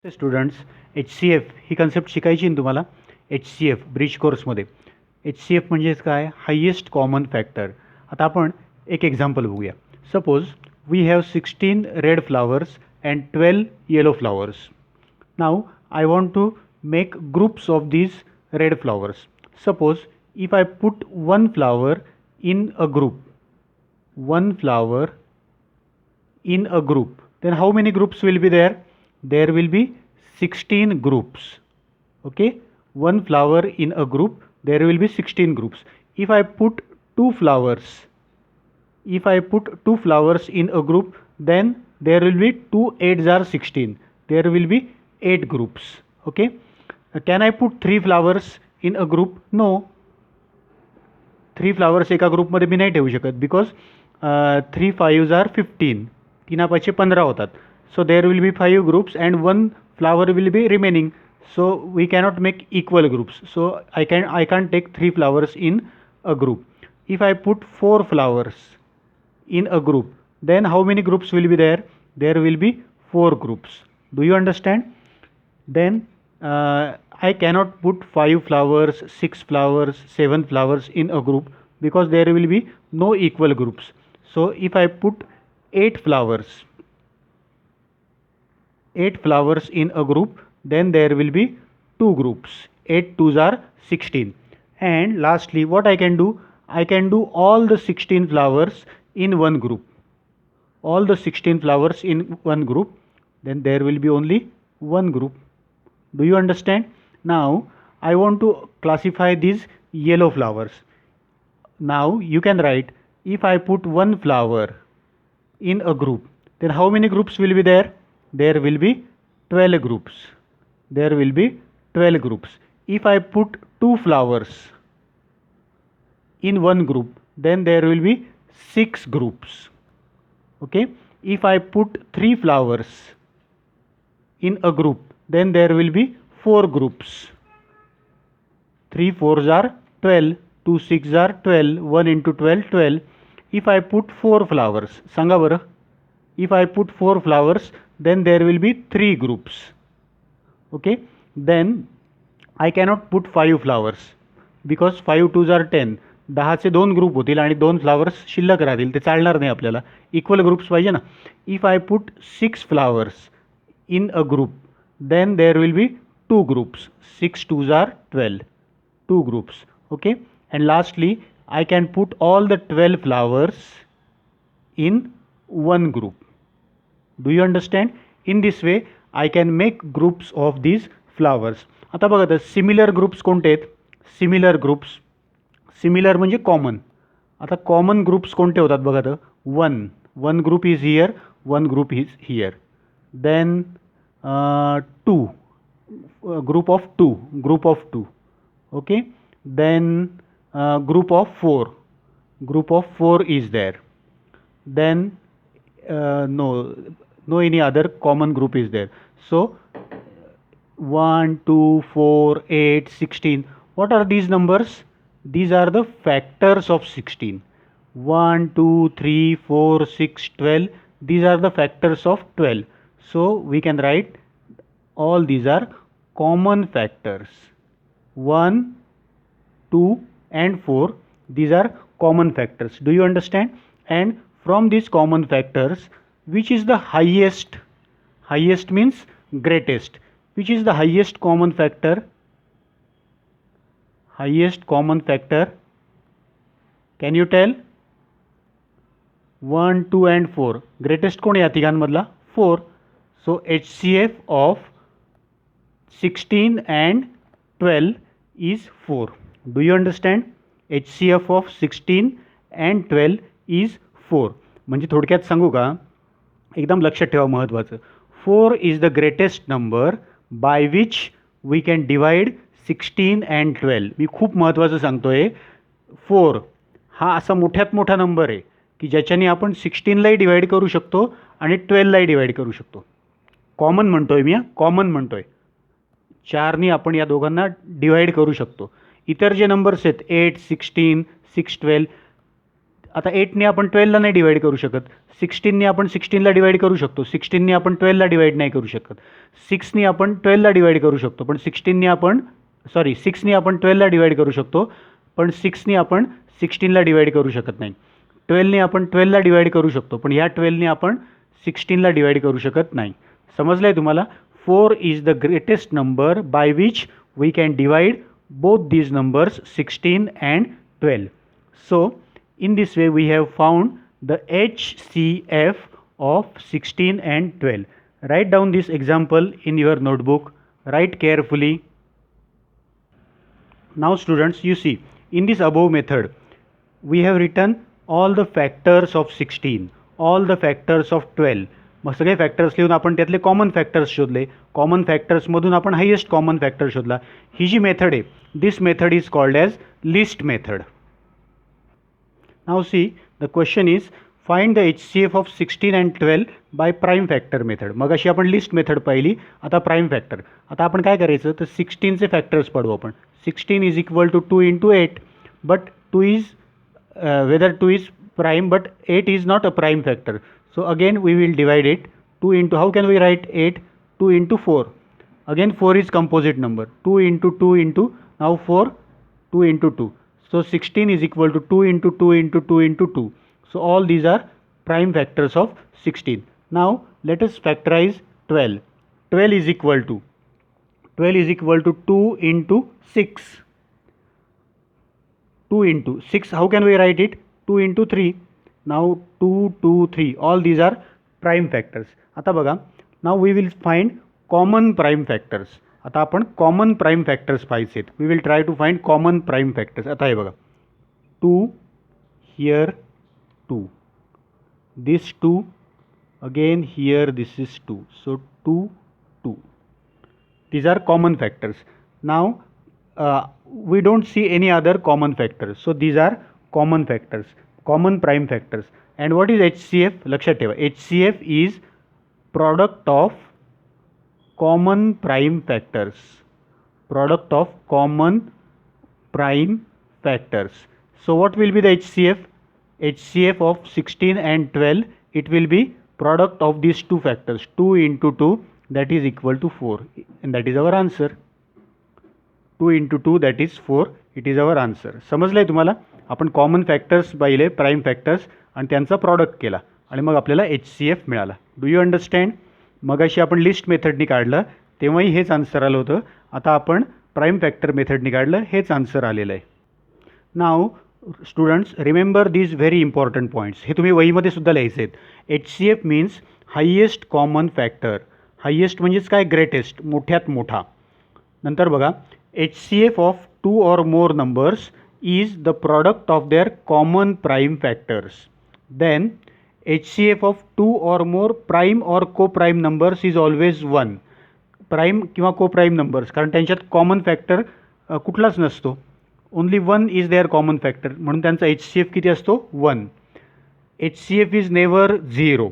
Students, HCF ही concept शिकायची आहे तुम्हाला. HCF ब्रिज कोर्समध्ये. HCF म्हणजेच काय? Highest common factor. आता आपण एक एक्झाम्पल बघूया. Suppose we have 16 red flowers and 12 yellow flowers. Now I want to make groups of these red flowers. Suppose if I put one flower in a group, then how many groups will be there? There will be 16 groups. Okay, one flower in a group, there will be 16 groups. If I put two flowers in a group, then there will be 2 8s are 16. There will be 8 groups. Okay, can I put 3 flowers in a group? No, 3 flowers एका ग्रुपमध्ये मी नाही ठेवू शकत, because 3 5s are 15. 3 5 15 होतात. So there will be 5 groups and 1 flower will be remaining. So we cannot make equal groups. So I can't take 3 flowers in a group. If I put 4 flowers in a group, then how many groups will be there? There will be 4 groups. Do you understand? Then I cannot put 5 flowers, 6 flowers, 7 flowers in a group, because there will be no equal groups. So if I put 8 flowers in a group, then there will be 2 groups. 8 2s are 16. And lastly, what I can do? I can do all the 16 flowers in one group. All the 16 flowers in one group, then there will be only one group. Do you understand? Now I want to classify these yellow flowers. Now you can write, if I put one flower in a group, then how many groups will be there? There will be 12 groups. There will be 12 groups. If I put 2 flowers in one group, then there will be 6 groups. Okay, if I put 3 flowers in a group, then there will be 4 groups. 3 4s are 12, 2 6s are 12, 1 into 12 12. If I put 4 flowers, सांगा बरं, if I put 4 flowers, then there will be 3 groups. Okay, then I cannot put 5 flowers, because 5 2s are 10. 10चे 2 group होतील आणि 2 flowers शिल्लक राहतील. ते चालणार नाही आपल्याला. Equal groups पाहिजे ना. If I put 6 flowers in a group, then there will be 2 groups. 6 2s are 12, 2 groups. Okay, and lastly, I can put all the 12 flowers in one group. Do you understand? In this way I can make groups of these flowers. आता बघा, तर similar groups कोणते आहेत? Similar म्हणजे common. आता common groups कोणते होतात बघा, तर one group is here, one group is here. Then 2, group of 2. Okay, then group of 4 is there. Then no any other common group is there. So 1 2 4 8 16, what are these numbers? These are the factors of 16. 1 2 3 4 6 12, these are the factors of 12. So we can write all these are common factors. 1 2 and 4, these are common factors. Do you understand? And from these common factors, which is the highest? Highest means greatest. Which is the highest common factor? Highest common factor, can you tell? 1 2 and 4. greatest कोण या तिघांमधला? 4. So HCF of 16 and 12 is 4. Do you understand? HCF of 16 and 12 is 4. म्हणजे थोडक्यात सांगू का, एकदम लक्षात ठेवा महत्त्वाचं. 4 is the greatest number by which we can divide 16 and 12. मी खूप महत्त्वाचं सांगतोय. 4 हा असा मोठ्यात मोठा नंबर आहे की ज्याच्याने आपण 16लाही डिवाईड करू शकतो आणि 12लाही डिवाईड करू शकतो. कॉमन म्हणतोय मी, कॉमन म्हणतोय. 4नी आपण या दोघांना डिवाईड करू शकतो. इतर जे नंबर्स आहेत 8 16 6 12, आता 8ने आपण 12ला नाही डिवाईड करू शकत, 16ने आपण 16ला डिवाईड करू शकतो, 16ने आपण 12ला डिवाईड नाही करू शकत, 6ने आपण 12ला डिवाईड करू शकतो, पण 6ने आपण 12ला डिवाईड करू शकतो, पण 6ने आपण 16ला डिवाईड करू शकत नाही. 12ने आपण 12ला डिवाईड करू शकतो, पण ह्या 12ने आपण 16ला डिवाईड करू शकत नाही. समजलं आहे तुम्हाला? 4 is the greatest number by which we can divide both these numbers 16 and 12. So in this way we have found the HCF of 16 and 12. Write down this example in your notebook. Write carefully. Now students, you see, in this above method we have written all the factors of 16, all the factors of 12. मग सगळे factors लिहून आपण त्यातले common factors शोधले. कॉमन फॅक्टर्समधून आपण highest common factor शोधला. ही जी मेथड आहे, this method is called as list method. Now see the question is find the HCF of 16 and 12 by prime factor method. मग अशी आपण लिस्ट मेथड पाहिली, आता प्राईम फॅक्टर. आता आपण काय करायचं, तर 16चे फॅक्टर्स पाडू आपण. 16 is equal to 2 into 8, but 2 is whether 2 is prime but 8 is not a prime factor. So again we will divide it. 2 into, how can we write 8? 2 into 4. Again 4 is composite number. 2 into 2 into, now 4, 2 into 2. So 16 is equal to 2 into 2 into 2 into 2. So all these are prime factors of 16. Now let us factorize 12. 12 is equal to 2 into 6. 2 into 6, how can we write it? 2 into 3. Now 2, 2, 3, all these are prime factors. आता बघा, now we will find common prime factors. आता आपण common prime factors पाहिजेत. We will try to find common prime factors. आता हे बघा, 2 here, 2, this 2, again here this is 2, so 2, 2. These are common factors. Now we don't see any other common factors, so these are common factors, common prime factors. And what is HCF? लक्षात ठेवा, HCF is product of common prime factors, product of common prime factors. So what will be the HCF? HCF of 16 and 12, it will be product of these two factors, 2 into 2, that is equal to 4, and that is our answer. 2 into 2, that is 4, it is our answer. समजलं आहे तुम्हाला? आपण common factors पाहिले, prime factors, आणि त्यांचा product केला आणि मग आपल्याला HCF मिळाला. Do you understand? मग अशी आपण लिस्ट मेथडनी काढलं तेव्हाही हेच आन्सर आलं होतं. आता आपण प्राईम फॅक्टर मेथडनी काढलं, हेच आन्सर आलेलं आहे. Now students, remember these very important points. हे तुम्ही वहीमध्ये सुद्धा लिहायचे आहेत. HCF means highest common factor. Highest म्हणजेच काय? ग्रेटेस्ट, मोठ्यात मोठा. नंतर बघा, HCF of 2 or more numbers is the product of their common prime factors. Then HCF of 2 or more prime or co-prime numbers is always 1. Prime किंवा co-prime numbers, कारण त्यांच्यात common factor कुठलाच नसतो. Only 1 is there common factor, म्हणून त्यांचा HCF किती असतो? 1. HCF is never 0.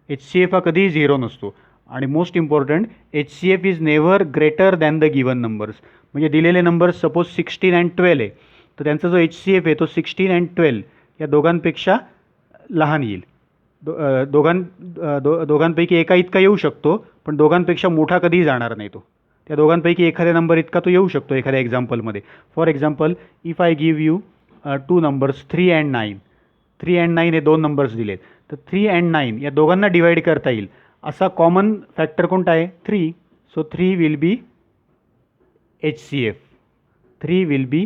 HCF हा कधीही 0 नसतो. आणि most important, HCF is never greater than the given numbers. म्हणजे दिलेले नंबर्स सपोज 16 अँड 12 आहे, तर त्यांचा जो HCF आहे तो 16 अँड 12 या दोघांपेक्षा लहान येईल. दोघांपैकी एका इतका येऊ शकतो, पण दोघांपेक्षा मोठा कधीही जाणार नाही तो. त्या दोघांपैकी एखाद्या नंबर इतका तो येऊ शकतो एखाद्या एक्झाम्पलमध्ये. For example, if I give you 2 numbers 3 and 9. 3 and 9 हे 2 नंबर्स दिलेत, तर 3 अँड 9 या दोघांना डिवाईड करता येईल असा कॉमन फॅक्टर कोणता आहे? 3. सो 3 will be HCF. 3 will be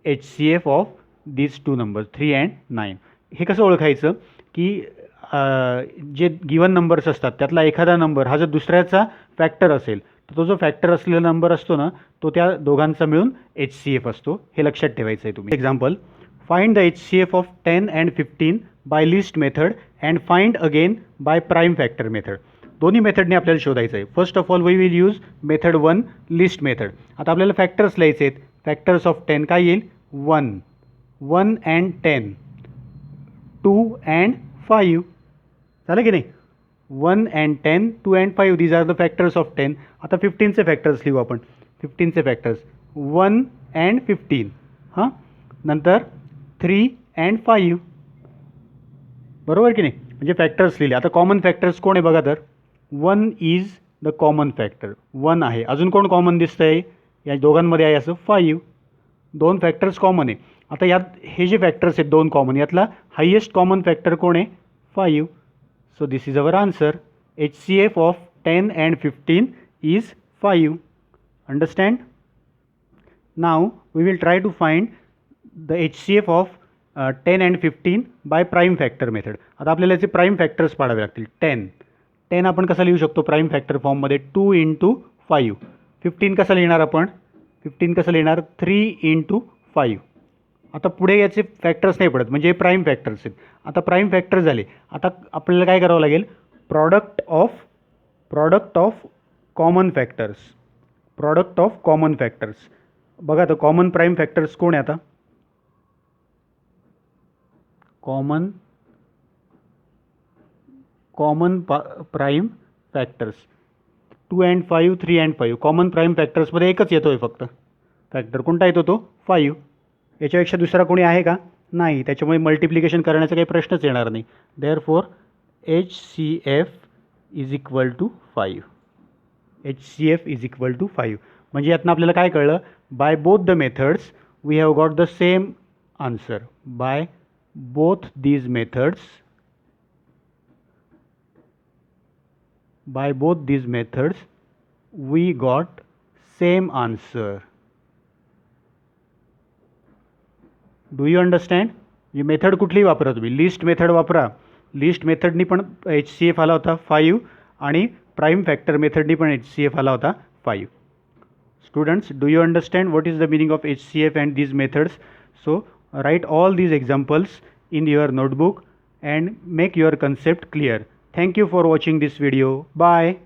HCF of these 2 numbers, 3 and 9. हे कसं ओळखायचं की जे गिवन नंबर्स असतात त्यातला एखादा नंबर हा जर दुसऱ्याचा फॅक्टर असेल, तर तो जो फॅक्टर असलेला नंबर असतो ना, तो त्या दोघांचा मिळून HCF असतो. हे लक्षात ठेवायचं आहे तुम्ही. Example, find the HCF of 10 and 15 by list method and find again by prime factor method. दोन्ही मेथडने आपल्याला शोधायचं आहे. First of all we will use method 1, list method. आता आपल्याला फॅक्टर्स लिहायचे आहेत. फॅक्टर्स ऑफ 10 काय येईल? 1, 1 अँड 10, 2 अँड 5. झालं की नाही? 1 and 10, 2 and 5, these are the factors of 10. आता 15चे फॅक्टर्स लिहू आपण. 15चे फॅक्टर्स 1 अँड 15. हां, नंतर 3 अँड 5. बरोबर की नाही. म्हणजे फॅक्टर्स लिहिले. आता कॉमन फॅक्टर्स कोण आहे बघा तर. 1 इज द कॉमन फॅक्टर. 1 आहे. अजून कोण कॉमन दिसतं आहे या दोघांमध्ये आहे असं 5. 2 फॅक्टर्स कॉमन आहे. आता यात हे जे फॅक्टर्स आहेत 2 कॉमन, यातला हायेस्ट कॉमन फॅक्टर कोण आहे 5. So this is our answer. HCF of 10 and 15 is 5. Understand? Now we will try to find the HCF of 10 and 15 by prime factor method. आता आपल्याला याचे प्राईम फॅक्टर्स पाडावे लागतील. 10 आपण कसा लिहू शकतो प्राईम फॅक्टर फॉर्ममध्ये 2 × 5. 15 कसं लिहिणार आपण. 15 कसं लिहिणार 3 × 5. आता पुढे याचे फॅक्टर्स नाही पडत म्हणजे हे प्राईम फॅक्टर्स आहेत. आता प्राईम फॅक्टर झाले. आता आपल्याला काय करावं लागेल. Product of common factors. Product of common factors. बघा तर कॉमन प्राईम फॅक्टर्स कोण आहे आता. Common prime factors 2 and 5, 3 and 5. Common prime फॅक्टर्समध्ये एकच येतो आहे फक्त फॅक्टर. कोणता येतो तो 5. याच्यापेक्षा दुसरा कोणी आहे का नाही. त्याच्यामुळे मल्टिप्लिकेशन करण्याचा काही प्रश्नच येणार नाही. Therefore HCF is equal to 5. HCF is equal to 5. म्हणजे यातनं आपल्याला काय कळलं. By both the methods we have got the same answer. By both these methods we got same answer. Do you understand. ही मेथड कुठलीही वापरा तुम्ही. List method वापरा. लिस्ट मेथडनी पण HCF आला होता 5 आणि प्राईम फॅक्टर मेथडनी पण HCF आला होता 5. Students, do you understand what is the meaning of HCF and these methods. So write all these examples in your notebook and make your concept clear. Thank you for watching this video. Bye.